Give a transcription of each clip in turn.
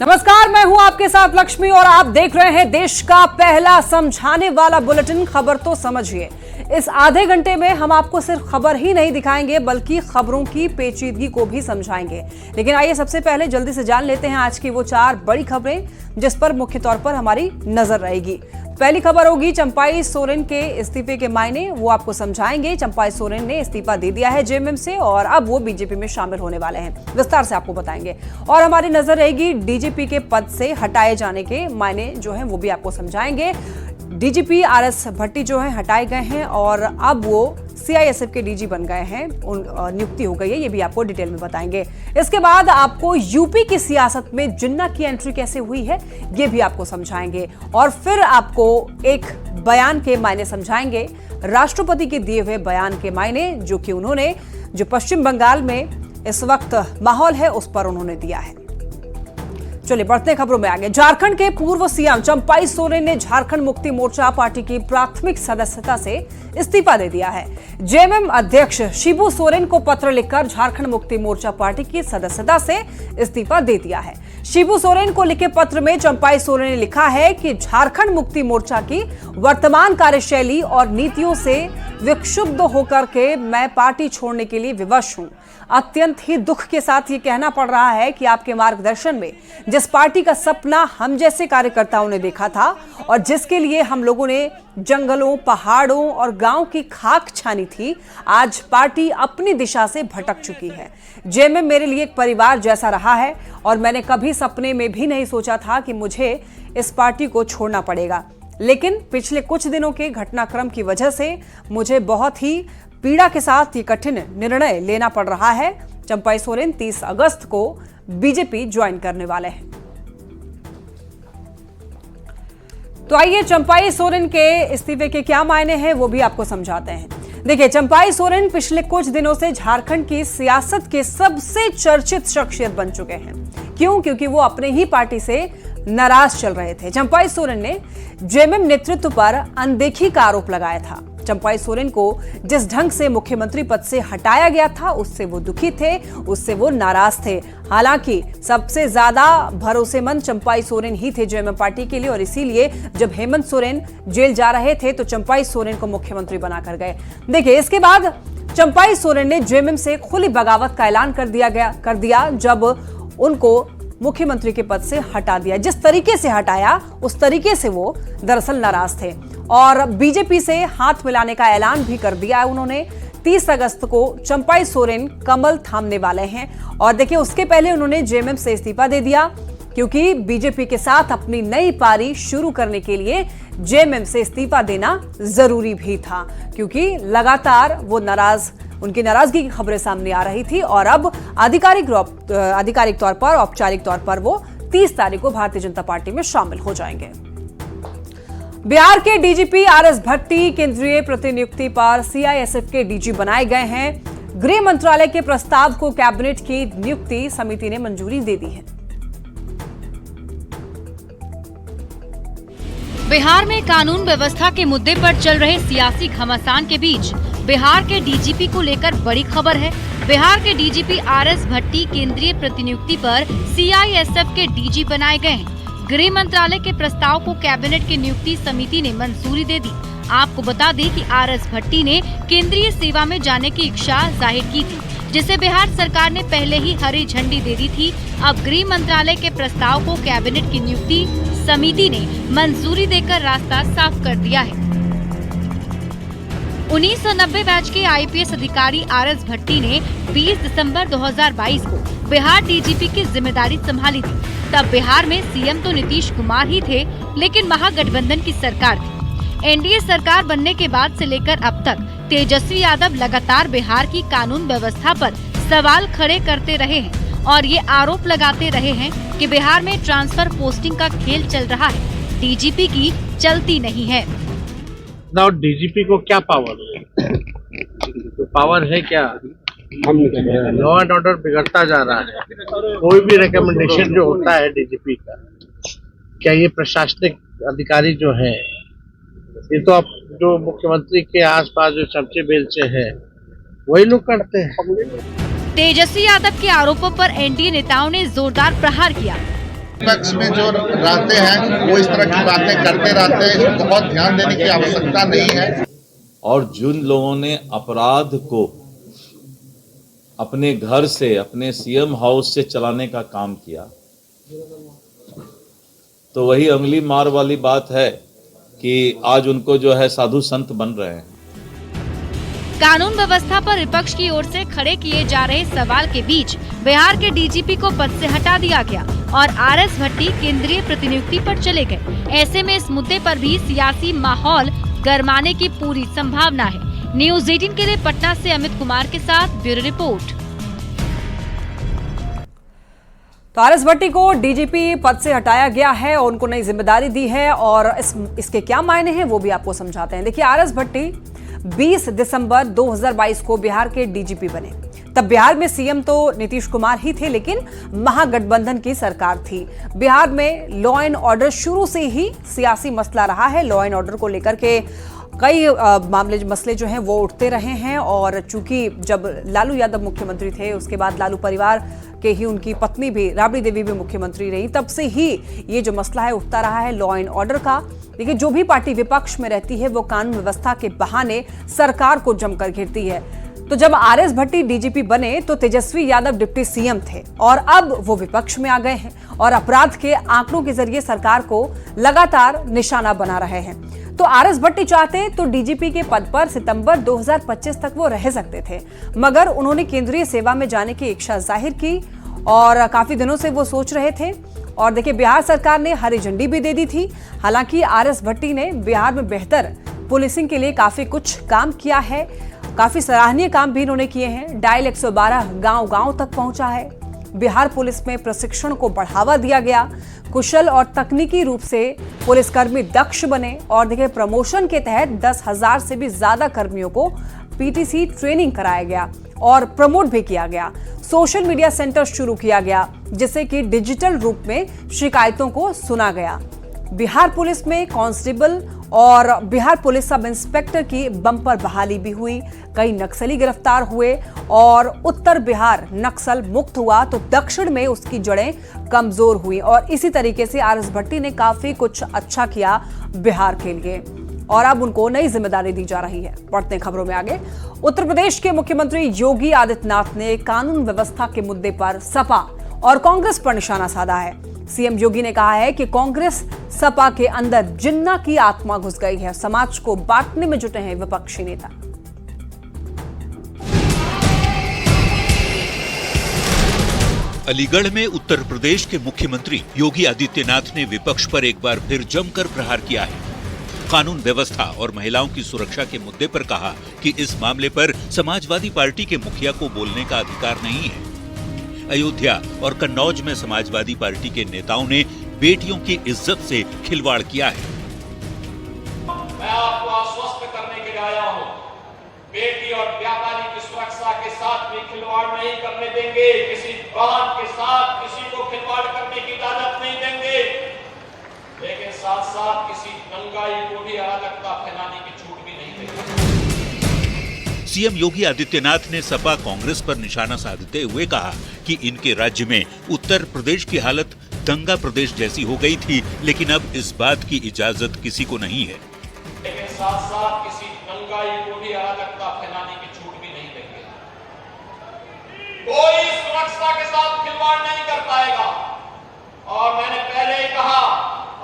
नमस्कार, मैं हूं आपके साथ लक्ष्मी और आप देख रहे हैं देश का पहला समझाने वाला बुलेटिन खबर तो समझिए। इस आधे घंटे में हम आपको सिर्फ खबर ही नहीं दिखाएंगे बल्कि खबरों की पेचीदगी को भी समझाएंगे। लेकिन आइए सबसे पहले जल्दी से जान लेते हैं आज की वो 4 बड़ी खबरें जिस पर मुख्य तौर पर हमारी नजर रहेगी। पहली खबर होगी चंपाई सोरेन के इस्तीफे के मायने, वो आपको समझाएंगे। चंपाई सोरेन ने इस्तीफा दे दिया है जेएमएम से और अब वो बीजेपी में शामिल होने वाले हैं, विस्तार से आपको बताएंगे। और हमारी नजर रहेगी डीजीपी के पद से हटाए जाने के मायने जो हैं वो भी आपको समझाएंगे। डीजीपी आरएस भट्टी जो है हटाए गए हैं और अब वो सीआईएसएफ के डीजी बन गए हैं, नियुक्ति हो गई है, ये भी आपको डिटेल में बताएंगे। इसके बाद आपको यूपी की सियासत में जिन्ना की एंट्री कैसे हुई है ये भी आपको समझाएंगे और फिर आपको एक बयान के मायने समझाएंगे, राष्ट्रपति के दिए हुए बयान के मायने जो कि उन्होंने जो पश्चिम बंगाल में इस वक्त माहौल है उस पर उन्होंने दिया है। चलिए बढ़ते हैं खबरों में आगे। झारखंड के पूर्व सीएम चंपाई सोरेन ने झारखंड मुक्ति मोर्चा पार्टी की प्राथमिक सदस्यता से इस्तीफा दे दिया है। जेएमएम अध्यक्ष शिबू सोरेन को पत्र लिखकर झारखंड मुक्ति मोर्चा पार्टी की सदस्यता से इस्तीफा दे दिया है। शिबू सोरेन को लिखे पत्र में चंपाई सोरेन ने लिखा है कि झारखंड मुक्ति मोर्चा की वर्तमान कार्यशैली और नीतियों से विक्षुब्ध होकर के मैं पार्टी छोड़ने के लिए विवश हूं। अत्यंत ही दुख के साथ ये कहना पड़ रहा है कि आपके मार्गदर्शन में जिस पार्टी का सपना हम जैसे कार्यकर्ताओं ने देखा था और जिसके लिए हम लोगों ने जंगलों, पहाड़ों और गांव की खाक छानी थी, आज पार्टी अपनी दिशा से भटक चुकी है। जेएमएम मेरे लिए एक परिवार जैसा रहा है और मैंने कभी सपने में भी नहीं सोचा था कि मुझे इस पार्टी को छोड़ना पड़ेगा। लेकिन पिछले कुछ दिनों के घटनाक्रम की वजह से मुझे बहुत ही पीड़ा के साथ ये कठिन निर्णय लेना पड़ रहा है। चंपाई सोरेन 30 अगस्त को बीजेपी ज्वाइन करने वाले हैं। तो आइए चंपाई सोरेन के इस्तीफे के क्या मायने हैं वो भी आपको समझाते हैं। देखिए, चंपाई सोरेन पिछले कुछ दिनों से झारखंड की सियासत के सबसे चर्चित शख्सियत बन चुके हैं। क्यों? क्योंकि वो अपने ही पार्टी से नाराज चल रहे थे। चंपाई सोरेन ने जेएमएम नेतृत्व पर अनदेखी का आरोप लगाया था। चंपाई सोरेन को जिस ढंग से मुख्यमंत्री पद से हटाया गया था उससे वो दुखी थे, उससे वो नाराज थे। हालांकि सबसे ज्यादा भरोसेमंद चंपाई सोरेन ही थे जेएमएम पार्टी के लिए और इसीलिए जब हेमंत सोरेन जेल जा रहे थे तो चंपाई सोरेन को मुख्यमंत्री बनाकर गए। देखिए, इसके बाद चंपाई सोरेन ने जेएमएम से खुली बगावत का ऐलान कर दिया जब उनको मुख्यमंत्री के पद से हटा दिया। जिस तरीके से हटाया उस तरीके से वो दरअसल नाराज थे और बीजेपी से हाथ मिलाने का ऐलान भी कर दिया है उन्होंने। 30 अगस्त को चंपाई सोरेन कमल थामने वाले हैं और देखिए उसके पहले उन्होंने जेएमएम से इस्तीफा दे दिया क्योंकि बीजेपी के साथ अपनी नई पारी शुरू करने के लिए जेएमएम से इस्तीफा देना जरूरी भी था क्योंकि लगातार वो उनकी नाराजगी की खबरें सामने आ रही थी और अब आधिकारिक तौर पर, औपचारिक तौर पर वो 30 तारीख को भारतीय जनता पार्टी में शामिल हो जाएंगे। बिहार के डीजीपी आरएस भट्टी केंद्रीय प्रतिनियुक्ति पर सीआईएसएफ के डीजी बनाए गए हैं। गृह मंत्रालय के प्रस्ताव को कैबिनेट की नियुक्ति समिति ने मंजूरी दे दी है। बिहार में कानून व्यवस्था के मुद्दे पर चल रहे सियासी घमासान के बीच बिहार के डीजीपी को लेकर बड़ी खबर है। बिहार के डीजीपी आरएस भट्टी केंद्रीय प्रतिनियुक्ति पर सीआईएसएफ के डीजी बनाए गए हैं। गृह मंत्रालय के प्रस्ताव को कैबिनेट की नियुक्ति समिति ने मंजूरी दे दी। आपको बता दें कि आरएस भट्टी ने केंद्रीय सेवा में जाने की इच्छा जाहिर की थी, जिसे बिहार सरकार ने पहले ही हरी झंडी दे दी थी। अब गृह मंत्रालय के प्रस्ताव को कैबिनेट की नियुक्ति समिति ने मंजूरी देकर रास्ता साफ कर दिया है। 1990 बैच के आईपीएस अधिकारी आरएस भट्टी ने 20 दिसंबर 2022 को बिहार डीजीपी की जिम्मेदारी संभाली थी। तब बिहार में सीएम तो नीतीश कुमार ही थे, लेकिन महागठबंधन की सरकार थी। एनडीए सरकार बनने के बाद से लेकर अब तक तेजस्वी यादव लगातार बिहार की कानून व्यवस्था पर सवाल खड़े करते रहे हैं और ये आरोप लगाते रहे हैं कि बिहार में ट्रांसफर पोस्टिंग का खेल चल रहा है, डीजीपी की चलती नहीं है। डीजीपी को क्या पावर है? पावर है क्या? लॉ एंड ऑर्डर बिगड़ता जा रहा है। कोई भी रिकमेंडेशन जो होता है डीजीपी का, क्या ये प्रशासनिक अधिकारी जो है, ये तो अब जो मुख्यमंत्री के आसपास जो चमचे बेलचे हैं वही लोग करते हैं। तेजस्वी यादव के आरोपों पर एनडीए नेताओं ने जोरदार प्रहार किया। विपक्ष में जो रहते हैं वो इस तरह की बातें करते रहते हैं, इसमें बहुत ध्यान देने की आवश्यकता नहीं है। और जिन लोगों ने अपराध को अपने घर से, अपने सीएम हाउस से चलाने का काम किया, तो वही अंगुली मार वाली बात है कि आज उनको जो है साधु संत बन रहे हैं। कानून व्यवस्था पर विपक्ष की ओर से खड़े किए जा रहे सवाल के बीच बिहार के डीजीपी को पद से हटा दिया गया और आरएस भट्टी केंद्रीय प्रतिनियुक्ति पर चले गए। ऐसे में इस मुद्दे पर भी सियासी माहौल गरमाने की पूरी संभावना है। न्यूज़ 18 के लिए पटना से अमित कुमार के साथ ब्यूरो रिपोर्ट। तो आरएस भट्टी को डीजीपी पद से हटाया गया है और उनको नई जिम्मेदारी दी है और इसके क्या मायने हैं वो भी आपको समझाते हैं। देखिए, आरएस भट्टी 20 दिसंबर 2022 को बिहार के डीजीपी बने। तब बिहार में सीएम तो नीतीश कुमार ही थे, लेकिन महागठबंधन की सरकार थी। बिहार में लॉ एंड ऑर्डर शुरू से ही सियासी मसला रहा है। लॉ एंड ऑर्डर को लेकर के कई मसले जो हैं वो उठते रहे हैं और चूंकि जब लालू यादव मुख्यमंत्री थे, उसके बाद लालू परिवार के ही उनकी पत्नी भी राबड़ी देवी भी मुख्यमंत्री रही, तब से ही ये जो मसला है उठता रहा है लॉ एंड ऑर्डर का। लेकिन जो भी पार्टी विपक्ष में रहती है वो कानून व्यवस्था के बहाने सरकार को जमकर घेरती है। तो जब आरएस भट्टी डीजीपी बने तो तेजस्वी यादव डिप्टी सीएम थे और अब वो विपक्ष में आ गए हैं और अपराध के आंकड़ों के जरिए सरकार को लगातार निशाना बना रहे हैं। तो आरएस भट्टी चाहते तो डीजीपी के पद पर सितंबर 2025 तक वो रह सकते थे, मगर उन्होंने केंद्रीय सेवा में जाने की इच्छा जाहिर की और काफी दिनों से वो सोच रहे थे। और देखिए, बिहार सरकार ने हरी झंडी भी दे दी थी। हालांकि आरएस भट्टी ने बिहार में बेहतर पुलिसिंग के लिए काफी कुछ काम किया है, काफी सराहनीय काम भी इन्होंने किए हैं। डायल 112 गांव-गांव तक पहुंचा है। बिहार पुलिस में प्रशिक्षण को बढ़ावा दिया गया। कुशल और तकनीकी रूप से पुलिसकर्मी दक्ष बने और देखिए, प्रमोशन के तहत 10,000 से भी ज्यादा कर्मियों को पीटीसी ट्रेनिंग कराया गया और प्रमोट भी किया गया। सोशल मीडिया सेंटर शुरू किया गया जिससे कि डिजिटल रूप में शिकायतों को सुना गया। बिहार पुलिस में कांस्टेबल और बिहार पुलिस सब इंस्पेक्टर की बम्पर बहाली भी हुई। कई नक्सली गिरफ्तार हुए और उत्तर बिहार नक्सल मुक्त हुआ तो दक्षिण में उसकी जड़ें कमजोर हुई। और इसी तरीके से आरएस भट्टी ने काफी कुछ अच्छा किया बिहार के लिए और अब उनको नई जिम्मेदारी दी जा रही है। बढ़ते हैं खबरों में आगे। उत्तर प्रदेश के मुख्यमंत्री योगी आदित्यनाथ ने कानून व्यवस्था के मुद्दे पर सपा और कांग्रेस पर निशाना साधा है। सीएम योगी ने कहा है कि कांग्रेस सपा के अंदर जिन्ना की आत्मा घुस गई है। समाज को बांटने में जुटे हैं विपक्षी नेता। अलीगढ़ में उत्तर प्रदेश के मुख्यमंत्री योगी आदित्यनाथ ने विपक्ष पर एक बार फिर जमकर प्रहार किया है। कानून व्यवस्था और महिलाओं की सुरक्षा के मुद्दे पर कहा कि इस मामले पर समाजवादी पार्टी के मुखिया को बोलने का अधिकार नहीं है। अयोध्या और कन्नौज में समाजवादी पार्टी के नेताओं ने बेटियों की इज्जत से खिलवाड़ किया है। मैं आपको आश्वस्त करने के लिए आया हूं, बेटी और व्यापारी की सुरक्षा के साथ भी खिलवाड़ नहीं करने देंगे। किसी बहन के साथ किसी को खिलवाड़ करने की इजाजत नहीं देंगे, लेकिन साथ साथ किसी दंगाई को भी अराजकता फैलाने की छूट भी नहीं देंगे। सीएम योगी आदित्यनाथ ने सपा कांग्रेस पर निशाना साधते हुए कहा कि इनके राज्य में उत्तर प्रदेश की हालत दंगा प्रदेश जैसी हो गई थी, लेकिन अब इस बात की इजाजत किसी को नहीं है। लेकिन साथ साथ किसी दंगाई को भी अराजकता फैलाने की छूट भी नहीं देंगे। कोई सुरक्षा के साथ खिलवाड़ नहीं कर पाएगा और मैंने पहले ही कहा,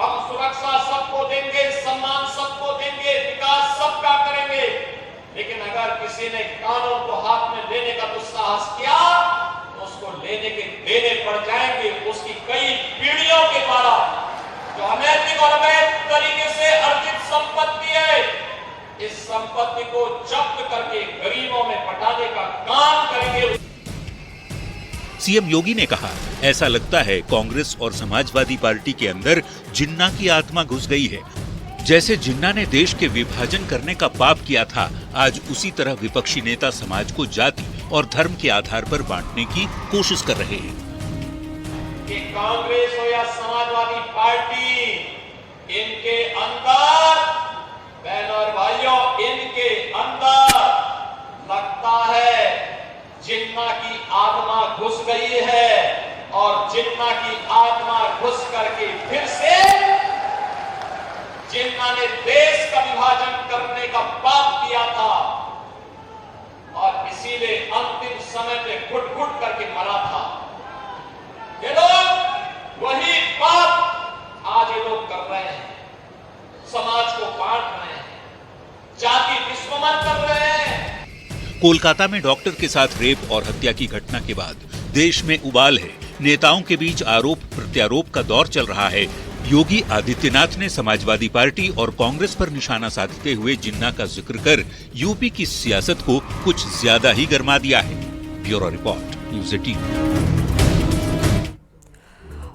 हम सुरक्षा सबको देंगे, सम्मान सबको देंगे, विकास सबका करेंगे। लेकिन अगर किसी ने कानून को हाथ में लेने का दुस्साहस किया तो उसको लेने के देने पड़ जाएंगे। उसकी कई पीढ़ियों के द्वारा जो अनैतिक और अवैध तरीके से अर्जित संपत्ति है, इस संपत्ति को जब्त करके गरीबों में बंटाने का काम करेंगे। सीएम योगी ने कहा, ऐसा लगता है कांग्रेस और समाजवादी पार्टी के अंदर जिन्ना की आत्मा घुस गई है। जैसे जिन्ना ने देश के विभाजन करने का पाप किया था, आज उसी तरह विपक्षी नेता समाज को जाति और धर्म के आधार पर बांटने की कोशिश कर रहे हैं। कि कांग्रेस हो या समाजवादी पार्टी, इनके अंदर बहनों और भाइयों, इनके अंदर लगता है जिन्ना की आत्मा घुस गई है और जिन्ना की आत्मा घुस ने देश का विभाजन करने का पाप किया था और इसीलिए अंतिम समय पे घुट घुट करके मरा था। ये लोग वही पाप आज ये लोग कर रहे हैं, समाज को बांट रहे हैं, जाति विस्मरण कर रहे हैं। कोलकाता में डॉक्टर के साथ रेप और हत्या की घटना के बाद देश में उबाल है। नेताओं के बीच आरोप प्रत्यारोप का दौर चल रहा है। योगी आदित्यनाथ ने समाजवादी पार्टी और कांग्रेस पर निशाना साधते हुए जिन्ना का जिक्र कर यूपी की सियासत को कुछ ज्यादा ही गरमा दिया है। Bureau report, news 18।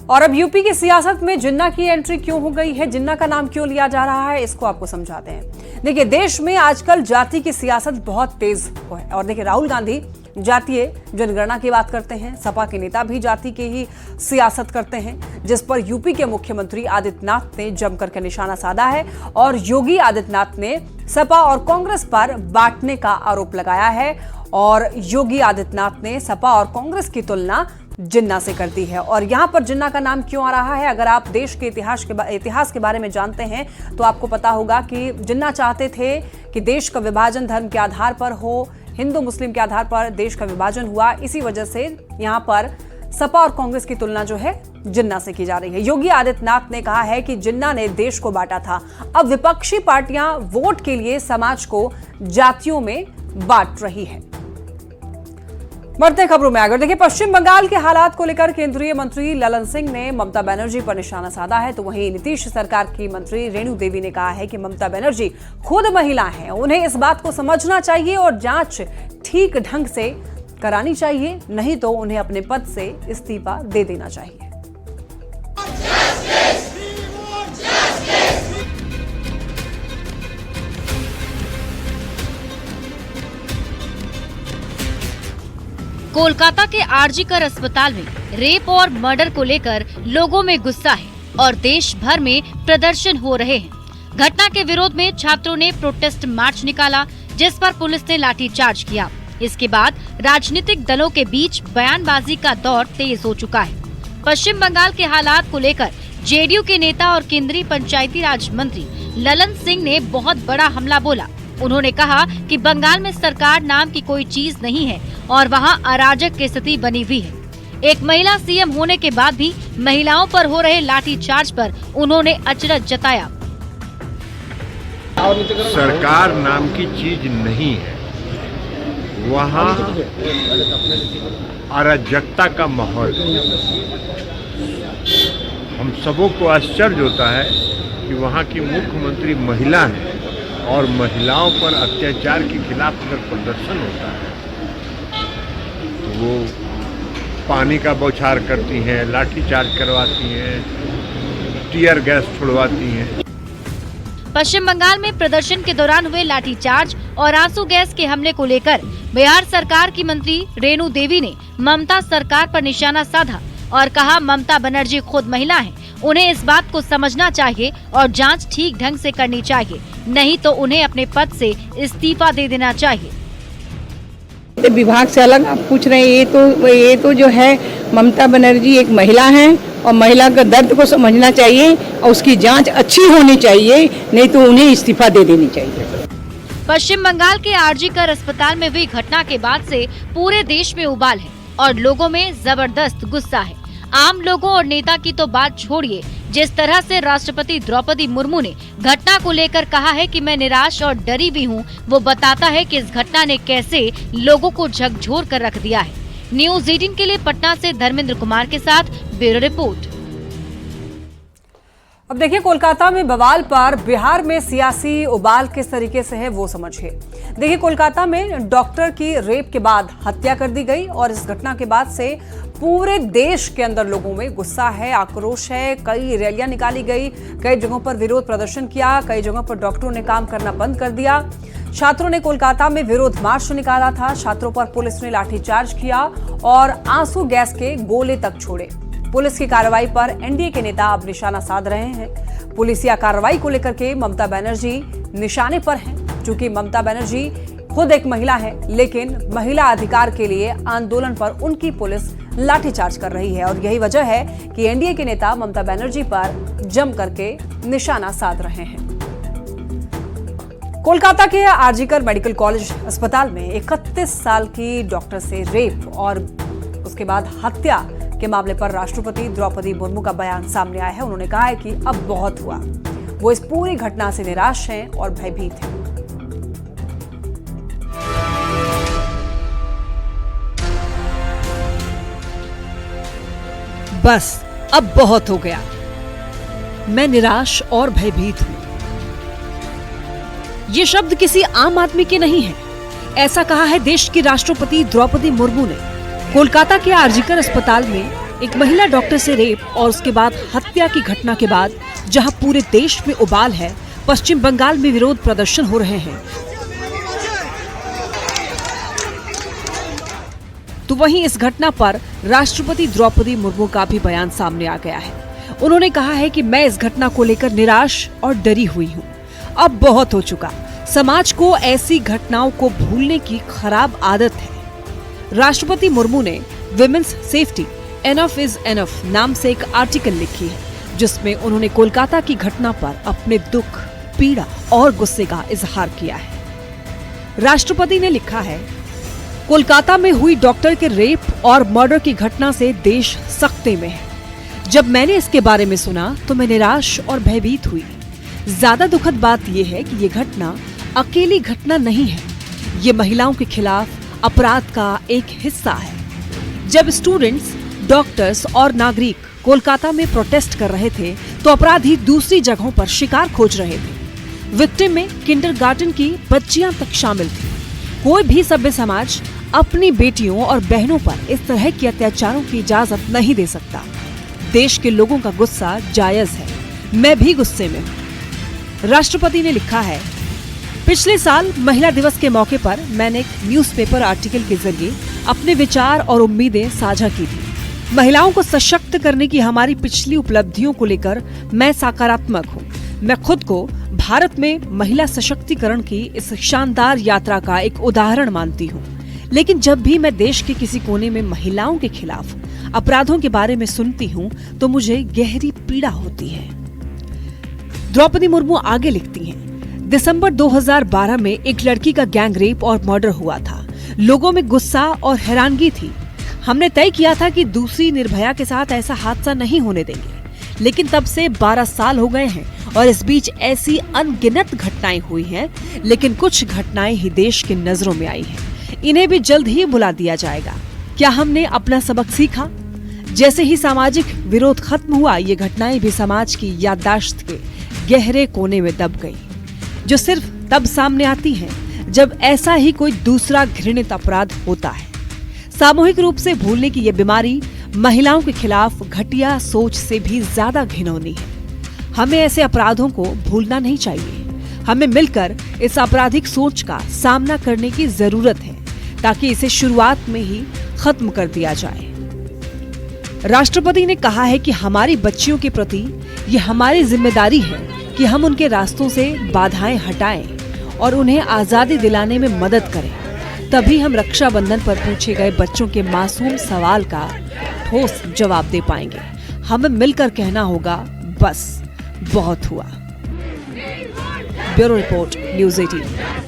और अब यूपी की सियासत में जिन्ना की एंट्री क्यों हो गई है, जिन्ना का नाम क्यों लिया जा रहा है, इसको आपको समझाते हैं। देखिए, देश में आजकल जाति की सियासत बहुत तेज है और देखिए राहुल गांधी जातीय जनगणना की बात करते हैं, सपा के नेता भी जाति की ही सियासत करते हैं, जिस पर यूपी के मुख्यमंत्री आदित्यनाथ ने जमकर के निशाना साधा है और योगी आदित्यनाथ ने सपा और कांग्रेस पर बांटने का आरोप लगाया है और योगी आदित्यनाथ ने सपा और कांग्रेस की तुलना जिन्ना से कर दी है। और यहां पर जिन्ना का नाम क्यों आ रहा है, अगर आप देश के इतिहास के बारे में जानते हैं तो आपको पता होगा कि जिन्ना चाहते थे कि देश का विभाजन धर्म के आधार पर हो, हिंदू मुस्लिम के आधार पर देश का विभाजन हुआ। इसी वजह से यहां पर सपा और कांग्रेस की तुलना जो है जिन्ना से की जा रही है। योगी आदित्यनाथ ने कहा है कि जिन्ना ने देश को बांटा था, अब विपक्षी पार्टियां वोट के लिए समाज को जातियों में बांट रही है। बढ़ते खबरों में आगे देखिए, पश्चिम बंगाल के हालात को लेकर केंद्रीय मंत्री ललन सिंह ने ममता बनर्जी पर निशाना साधा है, तो वहीं नीतीश सरकार की मंत्री रेणु देवी ने कहा है कि ममता बनर्जी खुद महिला हैं, उन्हें इस बात को समझना चाहिए और जांच ठीक ढंग से करानी चाहिए, नहीं तो उन्हें अपने पद से इस्तीफा दे देना चाहिए। कोलकाता के आरजीकर अस्पताल में रेप और मर्डर को लेकर लोगों में गुस्सा है और देश भर में प्रदर्शन हो रहे हैं। घटना के विरोध में छात्रों ने प्रोटेस्ट मार्च निकाला, जिस पर पुलिस ने लाठीचार्ज किया। इसके बाद राजनीतिक दलों के बीच बयानबाजी का दौर तेज हो चुका है। पश्चिम बंगाल के हालात को लेकर जेडीयू के नेता और केंद्रीय पंचायती राज मंत्री ललन सिंह ने बहुत बड़ा हमला बोला। उन्होंने कहा कि बंगाल में सरकार नाम की कोई चीज नहीं है और वहां अराजक की स्थिति बनी हुई है। एक महिला सीएम होने के बाद भी महिलाओं पर हो रहे लाठीचार्ज पर उन्होंने अचरज जताया। सरकार नाम की चीज नहीं है, वहाँ अराजकता का माहौल है। हम सबों को आश्चर्य होता है कि वहाँ की मुख्यमंत्री महिला है और महिलाओं पर अत्याचार के खिलाफ अगर प्रदर्शन होता है तो वो पानी का बौछार करती हैं, लाठीचार्ज करवाती हैं, टीयर गैस छोड़वाती हैं। पश्चिम बंगाल में प्रदर्शन के दौरान हुए लाठीचार्ज और आंसू गैस के हमले को लेकर बिहार सरकार की मंत्री रेणु देवी ने ममता सरकार पर निशाना साधा और कहा, ममता बनर्जी खुद महिला हैं, उन्हें इस बात को समझना चाहिए और जांच ठीक ढंग से करनी चाहिए, नहीं तो उन्हें अपने पद से इस्तीफा दे देना चाहिए। विभाग से अलग आप पूछ रहे हैं, ये तो जो है ममता बनर्जी एक महिला हैं और महिला का दर्द को समझना चाहिए और उसकी जांच अच्छी होनी चाहिए, नहीं तो उन्हें इस्तीफा दे देनी चाहिए। पश्चिम बंगाल के आरजीकर अस्पताल में हुई घटना के बाद से पूरे देश में उबाल है और लोगों में जबरदस्त गुस्सा है। आम लोगों और नेता की तो बात छोड़िए, जिस तरह से राष्ट्रपति द्रौपदी मुर्मू ने घटना को लेकर कहा है कि मैं निराश और डरी भी हूं, वो बताता है कि इस घटना ने कैसे लोगों को झकझोर कर रख दिया है। न्यूज़ 18 के लिए पटना से धर्मेंद्र कुमार के साथ ब्यूरो रिपोर्ट। अब देखिए, कोलकाता में बवाल पर बिहार में सियासी उबाल किस तरीके से है वो समझिए। देखिए, कोलकाता में डॉक्टर की रेप के बाद हत्या कर दी गई और इस घटना के बाद से पूरे देश के अंदर लोगों में गुस्सा है, आक्रोश है। कई रैलियां निकाली गई, कई जगहों पर विरोध प्रदर्शन किया, कई जगहों पर डॉक्टरों ने काम करना बंद कर दिया। छात्रों ने कोलकाता में विरोध मार्च निकाला था, छात्रों पर पुलिस ने लाठीचार्ज किया और आंसू गैस के गोले तक छोड़े। पुलिस की कार्रवाई पर एनडीए के नेता अब निशाना साध रहे हैं। पुलिसिया कार्रवाई को लेकर के ममता बनर्जी निशाने पर हैं, क्योंकि ममता बनर्जी खुद एक महिला है, लेकिन महिला अधिकार के लिए आंदोलन पर उनकी पुलिस लाठीचार्ज कर रही है और यही वजह है कि एनडीए के नेता ममता बनर्जी पर जम करके निशाना साध रहे हैं। कोलकाता के आरजीकर मेडिकल कॉलेज अस्पताल में 31 साल की डॉक्टर से रेप और उसके बाद हत्या के मामले पर राष्ट्रपति द्रौपदी मुर्मू का बयान सामने आया है। उन्होंने कहा है कि अब बहुत हुआ। वो इस पूरी घटना से निराश हैं और भयभीत हैं। बस अब बहुत हो गया। मैं निराश और भयभीत हूं। ये शब्द किसी आम आदमी के नहीं है। ऐसा कहा है देश की राष्ट्रपति द्रौपदी मुर्मू ने कोलकाता के आरजीकर अस्पताल में एक महिला डॉक्टर से रेप और उसके बाद हत्या की घटना के बाद, जहां पूरे देश में उबाल है। पश्चिम बंगाल में विरोध प्रदर्शन हो रहे हैं, तो वहीं इस घटना पर राष्ट्रपति द्रौपदी मुर्मू का भी बयान सामने आ गया है। उन्होंने कहा है कि मैं इस घटना को लेकर निराश और डरी हुई हूं। अब बहुत हो चुका। समाज को ऐसी घटनाओं को भूलने की खराब आदत है। राष्ट्रपति मुर्मू ने women's safety enough is enough नाम से एक आर्टिकल लिखी है, जिसमें उन्होंने कोलकाता की घटना पर अपने दुख, पीड़ा और गुस्से का इजहार किया है। राष्ट्रपति ने लिखा है, कोलकाता में हुई डॉक्टर के रेप और मर्डर की घटना से देश सख्ते में है। जब मैंने इसके बारे में सुना तो मैं निराश और भयभीत हुई। ज्यादा दुखद बात यह है कि ये घटना अकेली घटना नहीं है। ये महिलाओं के खिलाफ अपराध का एक हिस्सा है। जब स्टूडेंट्स, डॉक्टर्स और नागरिक कोलकाता में प्रोटेस्ट कर रहे थे तो अपराधी दूसरी जगहों पर शिकार खोज रहे थे। विक्टिम में किंडरगार्टन की बच्चियां तक शामिल थी। कोई भी सभ्य समाज अपनी बेटियों और बहनों पर इस तरह के अत्याचारों की इजाजत नहीं दे सकता। देश के लोगों का गुस्सा जायज है। मैं भी गुस्से में हूं। राष्ट्रपति ने लिखा है, पिछले साल महिला दिवस के मौके पर मैंने एक न्यूज़पेपर आर्टिकल के जरिए अपने विचार और उम्मीदें साझा की थी। महिलाओं को सशक्त करने की हमारी पिछली उपलब्धियों को लेकर मैं सकारात्मक हूं। मैं खुद को भारत में महिला सशक्तिकरण की इस शानदार यात्रा का एक उदाहरण मानती हूं। लेकिन जब भी मैं देश के किसी कोने में महिलाओं के खिलाफ अपराधों के बारे में सुनती हूं तो मुझे गहरी पीड़ा होती है। द्रौपदी मुर्मू आगे लिखती हैं, दिसंबर 2012 में एक लड़की का गैंग रेप और मर्डर हुआ था। लोगों में गुस्सा और हैरानगी थी। हमने तय किया था कि दूसरी निर्भया के साथ ऐसा हादसा नहीं होने देंगे। लेकिन तब से 12 साल हो गए हैं और इस बीच ऐसी अनगिनत घटनाएं हुई हैं, लेकिन कुछ घटनाएं ही देश की नजरों में आई हैं। इन्हें भी जल्द ही भुला दिया जाएगा। क्या हमने अपना सबक सीखा? जैसे ही सामाजिक विरोध खत्म हुआ, ये घटनाएं भी समाज की याददाश्त के गहरे कोने में दब गई, जो सिर्फ तब सामने आती हैं जब ऐसा ही कोई दूसरा घृणित अपराध होता है। सामूहिक रूप से भूलने की ये बीमारी महिलाओं के खिलाफ घटिया सोच से भी ज्यादा घिनौनी है। हमें ऐसे अपराधों को भूलना नहीं चाहिए। हमें मिलकर इस आपराधिक सोच का सामना करने की जरूरत है, ताकि इसे शुरुआत में ही खत्म कर दिया जाए। राष्ट्रपति ने कहा है कि हमारी बच्चियों के प्रति ये हमारी जिम्मेदारी है कि हम उनके रास्तों से बाधाएं हटाएं और उन्हें आजादी दिलाने में मदद करें। तभी हम रक्षाबंधन पर पूछे गए बच्चों के मासूम सवाल का ठोस जवाब दे पाएंगे। हमें मिलकर कहना होगा, बस बहुत हुआ। Bureau report, news 18।